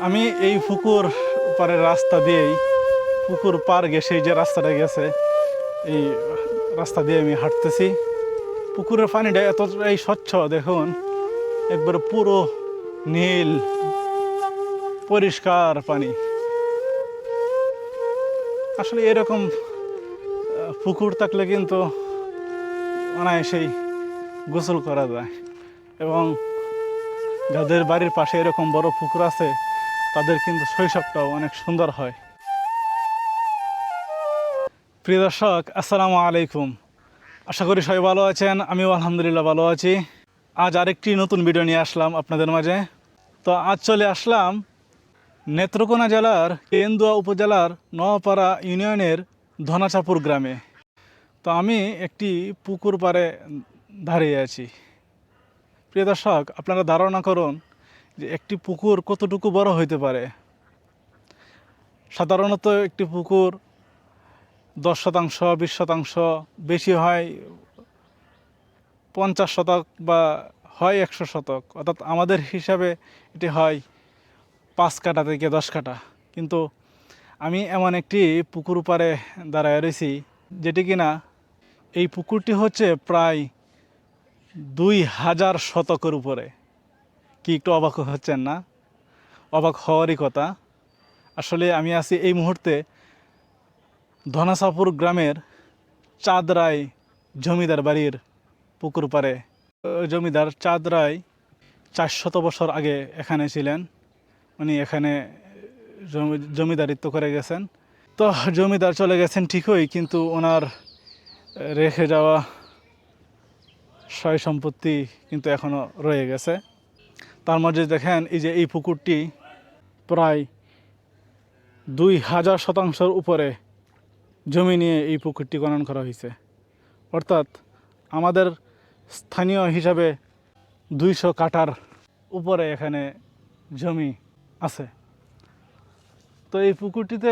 আমি এই পুকুর পাড়ের রাস্তা দিয়েই পুকুর পার গেছে যে রাস্তাটা গেছে এই রাস্তা দিয়ে আমি হাঁটতেছি। পুকুরের পানিটা এতটাই স্বচ্ছ, দেখুন একবারে পুরো নীল পরিষ্কার পানি। আসলে এরকম পুকুর থাকলে কিন্তু অনায়াসেই গোসল করা যায়, এবং যাদের বাড়ির পাশে এরকম বড় পুকুর আছে তাদের কিন্তু শৈশবটাও অনেক সুন্দর হয়। প্রিয় দর্শক, আসসালামু আলাইকুম। আশা করি সবাই ভালো আছেন, আমিও আলহামদুলিল্লাহ ভালো আছি। আজ আরেকটি নতুন ভিডিও নিয়ে আসলাম আপনাদের মাঝে। তো আজ চলে আসলাম নেত্রকোনা জেলার কেন্দুয়া উপজেলার নোয়াপাড়া ইউনিয়নের ধনাচাপুর গ্রামে। তো আমি একটি পুকুর পাড়ে দাঁড়িয়ে আছি। প্রিয় দর্শক, আপনারা ধারণা করুন যে একটি পুকুর কতটুকু বড় হইতে পারে। সাধারণত একটি পুকুর 10% 20% বেশি হয় 50 শতক বা হয় 100 শতক, অর্থাৎ আমাদের হিসাবে এটি হয় 5 কাঠা থেকে 10 কাঠা। কিন্তু আমি এমন একটি পুকুর পাড়ে দাঁড়ায় রয়েছি যেটি কিনা এই পুকুরটি হচ্ছে প্রায় 2000 শতকের উপরে। কি একটু অবাক হচ্ছেন না? অবাক হওয়ারই কথা। আসলে আমি আছি এই মুহূর্তে ধনাচাপুর গ্রামের চাঁদ রায় জমিদার বাড়ির পুকুর পাড়ে। জমিদার চাঁদ রায় 400 বছর আগে এখানে ছিলেন। উনি এখানে জমিদারিত্ব করে গেছেন। তো জমিদার চলে গেছেন ঠিকই, কিন্তু ওনার রেখে যাওয়া সয় সম্পত্তি কিন্তু এখনও রয়ে গেছে। তার মধ্যে দেখেন এই যে এই পুকুরটি প্রায় 2000 শতাংশের উপরে জমি নিয়ে এই পুকুরটি খনন করা হয়েছে। অর্থাৎ আমাদের স্থানীয় হিসাবে 200 কাঠার উপরে এখানে জমি আছে। তো এই পুকুরটিতে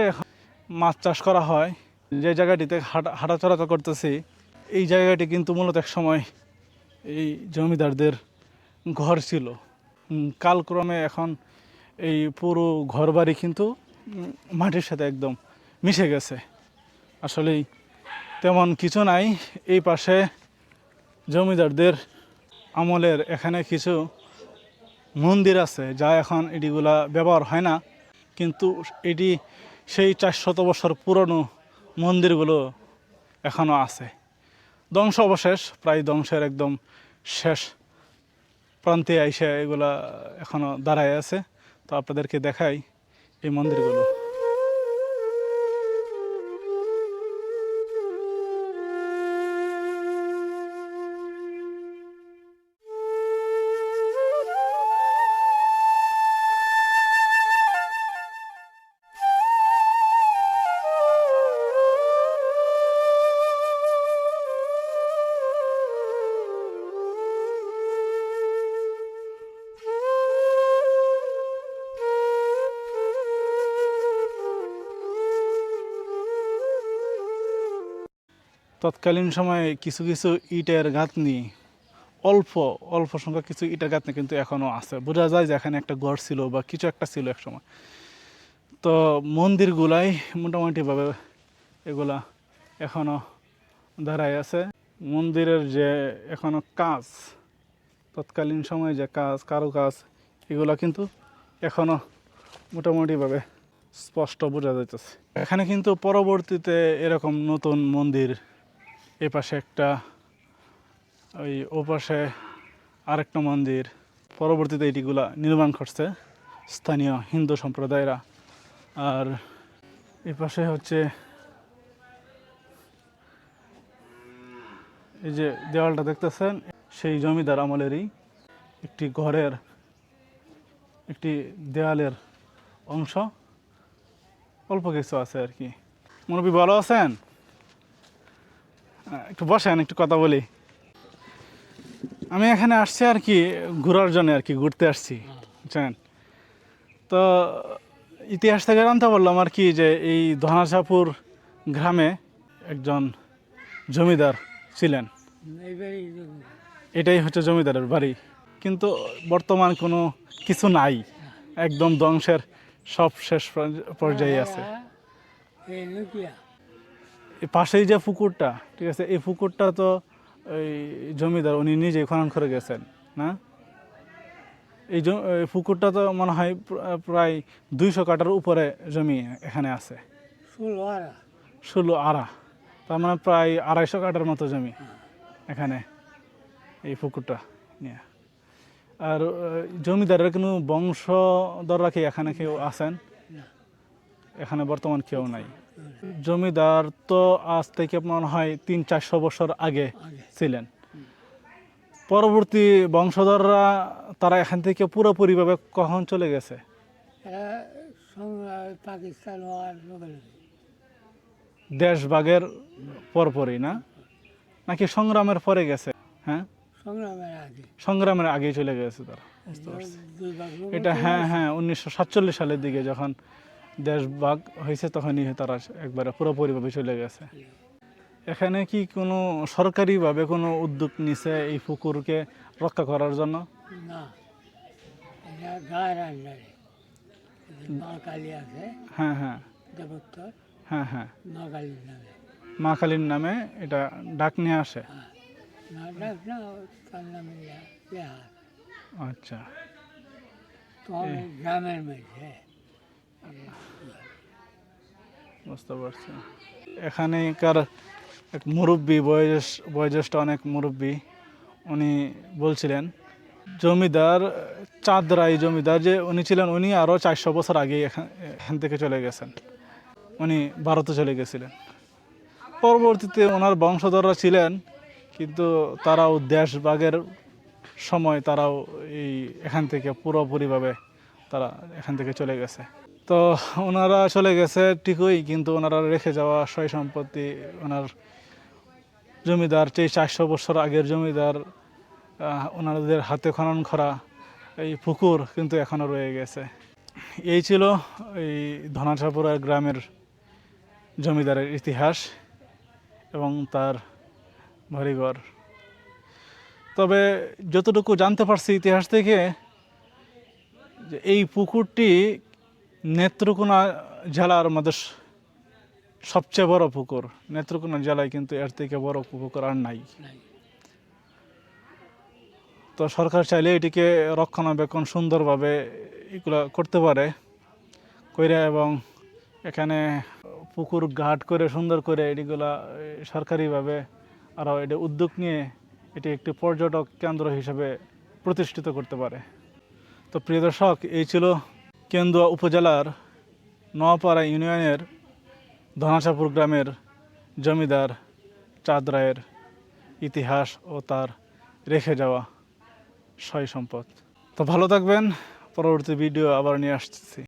মাছ চাষ করা হয়। যে জায়গাটিতে হাঁটাচলা করতেছি এই জায়গাটি কিন্তু মূলত এক সময় এই জমিদারদের ঘর ছিল। কালক্রমে এখন এই পুরো ঘরবাড়ি কিন্তু মাটির সাথে একদম মিশে গেছে। আসলেই তেমন কিছু নাই। এই পাশে জমিদারদের আমলের এখানে কিছু মন্দির আছে যা এখন এটিগুলা ব্যবহার হয় না, কিন্তু এটি সেই 400 বছর পুরনো মন্দিরগুলো এখনও আছে। ধ্বংস অবশেষ, প্রায় ধ্বংসের একদম শেষ প্রান্তে আইসে এগুলা এখনও দাঁড়ায় আছে। তো আপনাদেরকে দেখাই এই মন্দিরগুলো। তৎকালীন সময়ে কিছু কিছু ইটের গাঁথনি, অল্প অল্প সংখ্যক কিছু ইটের গাঁথনি কিন্তু এখনও আছে। বোঝা যায় যে এখানে একটা গড় ছিল বা কিছু একটা ছিল এক সময়। তো মন্দিরগুলাই মোটামুটিভাবে এগুলা এখনও দাঁড়ায় আছে। মন্দিরের যে এখনও কাজ, তৎকালীন সময়ে যে কাজ, কারুকাজ, এগুলা কিন্তু এখনও মোটামুটিভাবে স্পষ্ট বোঝা যাইতেছে। এখানে কিন্তু পরবর্তীতে এরকম নতুন মন্দির, এ পাশে একটা, ওই ওপাশে আরেকটা মন্দির, পরবর্তীতে এটিগুলা নির্মাণ করছে স্থানীয় হিন্দু সম্প্রদায়রা। আর এ পাশে হচ্ছে এই যে দেওয়ালটা দেখতেছেন, সেই জমিদার আমলেরই একটি ঘরের একটি দেওয়ালের অংশ, অল্প কিছু আছে আর কি। মুরব্বি ভালো আছেন? একটু বসেন, একটু কথা বলি। আমি এখানে আসছি আর কি ঘোরার জন্য, আর কি ঘুরতে আসছি, বুঝছেন? তো ইতিহাস থেকে জানতে পারলাম আর কি যে এই ধনাচাপুর গ্রামে একজন জমিদার ছিলেন। এটাই হচ্ছে জমিদারের বাড়ি, কিন্তু বর্তমান কোনো কিছু নাই। একদম ধ্বংসের সব শেষ পর্যায়ে আছে। এই পাশেই যে পুকুরটা, ঠিক আছে, এই পুকুরটা তো ওই জমিদার উনি নিজেই খনন করে গেছেন না? এই পুকুরটা তো মনে হয় প্রায় 200 কাঠার উপরে জমি এখানে আছে। 16 আরা, তার মানে প্রায় 250 কাঠার মতো জমি এখানে এই পুকুরটা নিয়ে। আর জমিদারের কোনো বংশধররা কি এখানে কেউ আছেন? এখানে বর্তমান কেউ নাই। জমিদার তো আজ থেকে মনে হয় 300-400 বছর আগে ছিলেন। পরবর্তী বংশধররা তারা এখান থেকে পুরোপুরিভাবে কখন চলে গেছে? পাকিস্তান দেশভাগের পরপরই না, নাকি সংগ্রামের পরে গেছে? হ্যাঁ, সংগ্রামের আগেই চলে গেছে তারা। বুঝতে পারছি এটা। হ্যাঁ হ্যাঁ, 1947 সালের দিকে যখন দেশ ভাগ হয়েছে তখনই তারা একবারে পুরোপুরিভাবে চলে গেছে। এখানে কি কোনো সরকারিভাবে কোনো উদ্যোগ নিছে এই পুকুরকে রক্ষা করার জন্য? না, হ্যাঁ হ্যাঁ হ্যাঁ হ্যাঁ, মা কালীর নামে এটা ডাক নিয়ে আসে। আচ্ছা, বুঝতে পারছি। এখানেকার এক মুরব্বী, বয়োজ্যেষ্ঠ অনেক মুরব্বী, উনি বলছিলেন জমিদার চাঁদরাই জমিদার যে উনি ছিলেন, উনি আরও 400 বছর আগে এখান থেকে চলে গেছেন। উনি ভারতে চলে গেছিলেন। পরবর্তীতে ওনার বংশধররা ছিলেন, কিন্তু তারাও দেশভাগের সময় তারাও এখান থেকে পুরোপুরিভাবে তারা এখান থেকে চলে গেছে। তো ওনারা চলে গেছে ঠিকই, কিন্তু ওনারা রেখে যাওয়া সয় সম্পত্তি, ওনার জমিদার, যে 400 বছর আগের জমিদার, ওনাদের হাতে খনন করা এই পুকুর কিন্তু এখনও রয়ে গেছে। এই ছিল এই ধনাচাপুরা গ্রামের জমিদারের ইতিহাস এবং তার বাড়িঘর। তবে যতটুকু জানতে পারছি ইতিহাস থেকে, যে এই পুকুরটি নেত্রকোনা জেলার মধ্যে সবচেয়ে বড় পুকুর। নেত্রকোনা জেলায় কিন্তু এর থেকে বড় পুকুর আর নাই। তো সরকার চাইলে এটিকে রক্ষণাবেক্ষণ সুন্দরভাবে এগুলো করতে পারে কইরা, এবং এখানে পুকুর ঘাট করে সুন্দর করে এটিগুলা সরকারিভাবে আরও এটা উদ্যোগ নিয়ে এটি একটি পর্যটক কেন্দ্র হিসেবে প্রতিষ্ঠিত করতে পারে। তো প্রিয় দর্শক, এই ছিল কেন্দুয়া উপজেলার নোয়াপাড়া ইউনিয়নের ধনাচাপুর গ্রামের জমিদার চাঁদ রায়ের ইতিহাস ও তার রেখে যাওয়া সয় সম্পদ। তো ভালো থাকবেন, পরবর্তী ভিডিও আবার নিয়ে আসছি।